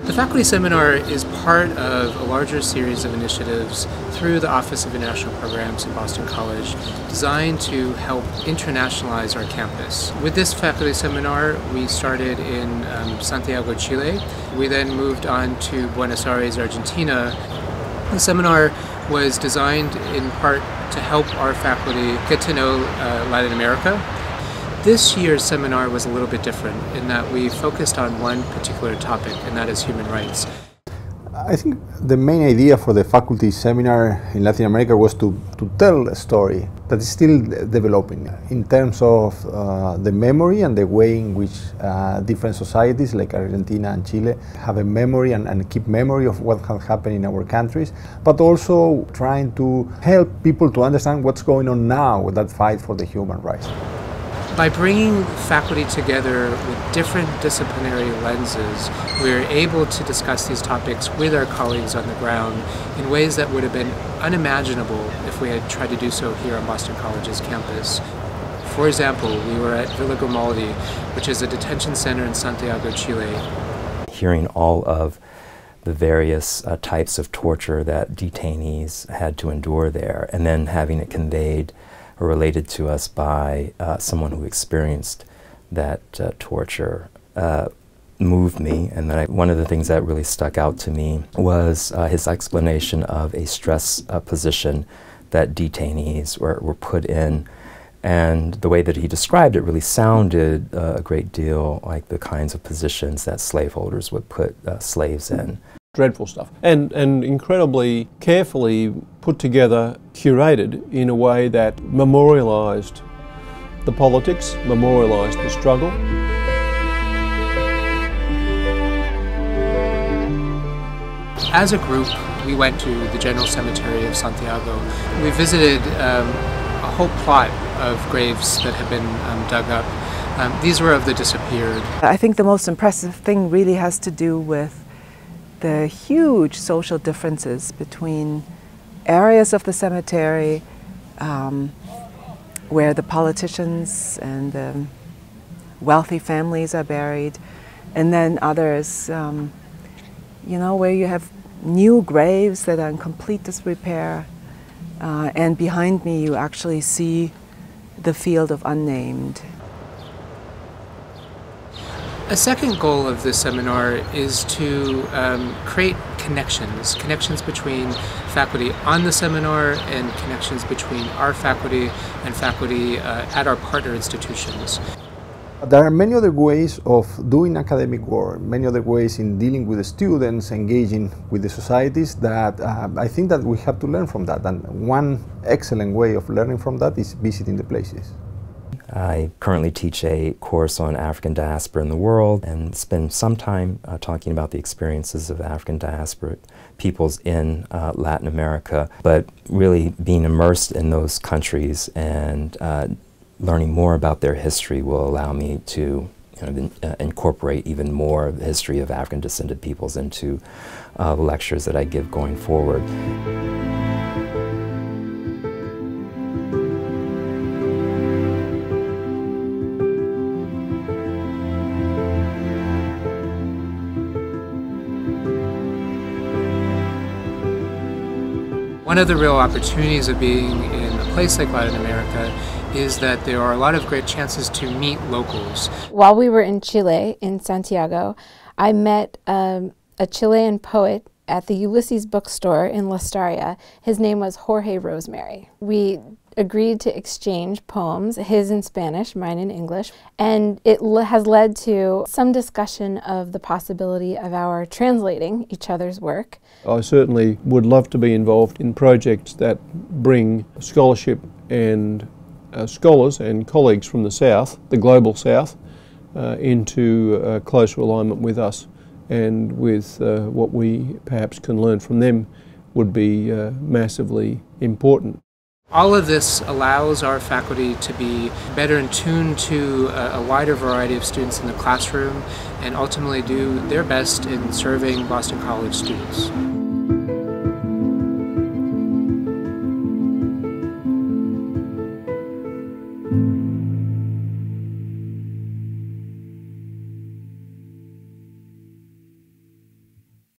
The faculty seminar is part of a larger series of initiatives through the Office of International Programs in Boston College designed to help internationalize our campus. With this faculty seminar, we started in Santiago, Chile. We then moved on to Buenos Aires, Argentina. The seminar was designed in part to help our faculty get to know Latin America. This year's seminar was a little bit different in that we focused on one particular topic, and that is human rights. I think the main idea for the faculty seminar in Latin America was to tell a story that is still developing in terms of the memory and the way in which different societies like Argentina and Chile have a memory and keep memory of what has happened in our countries, but also trying to help people to understand what's going on now with that fight for the human rights. By bringing faculty together with different disciplinary lenses, we are able to discuss these topics with our colleagues on the ground in ways that would have been unimaginable if we had tried to do so here on Boston College's campus. For example, we were at Villa Grimaldi, which is a detention center in Santiago, Chile. Hearing all of the various types of torture that detainees had to endure there, and then having it conveyed or related to us by someone who experienced that torture moved me. And then one of the things that really stuck out to me was his explanation of a stress position that detainees were put in. And the way that he described it really sounded a great deal like the kinds of positions that slaveholders would put slaves in. Dreadful stuff, and incredibly carefully put together, curated in a way that memorialised the politics, memorialised the struggle. As a group, we went to the General Cemetery of Santiago. We visited a whole plot of graves that had been dug up. These were of the disappeared. I think the most impressive thing really has to do with the huge social differences between areas of the cemetery where the politicians and the wealthy families are buried, and then others, you know, where you have new graves that are in complete disrepair, and behind me you actually see the field of unnamed. A second goal of this seminar is to create connections between faculty on the seminar and connections between our faculty and faculty at our partner institutions. There are many other ways of doing academic work, many other ways in dealing with the students, engaging with the societies that I think that we have to learn from that. And one excellent way of learning from that is visiting the places. I currently teach a course on African diaspora in the world and spend some time talking about the experiences of African diaspora peoples in Latin America, but really being immersed in those countries and learning more about their history will allow me to incorporate even more of the history of African descended peoples into the lectures that I give going forward. One of the real opportunities of being in a place like Latin America is that there are a lot of great chances to meet locals. While we were in Chile, in Santiago, I met a Chilean poet at the Ulysses bookstore in La Staria. His name was Jorge Rosemary. We agreed to exchange poems, his in Spanish, mine in English, and it has led to some discussion of the possibility of our translating each other's work. I certainly would love to be involved in projects that bring scholarship and scholars and colleagues from the South, the global South, into closer alignment with us, and with what we perhaps can learn from them would be massively important. All of this allows our faculty to be better in tune to a wider variety of students in the classroom and ultimately do their best in serving Boston College students.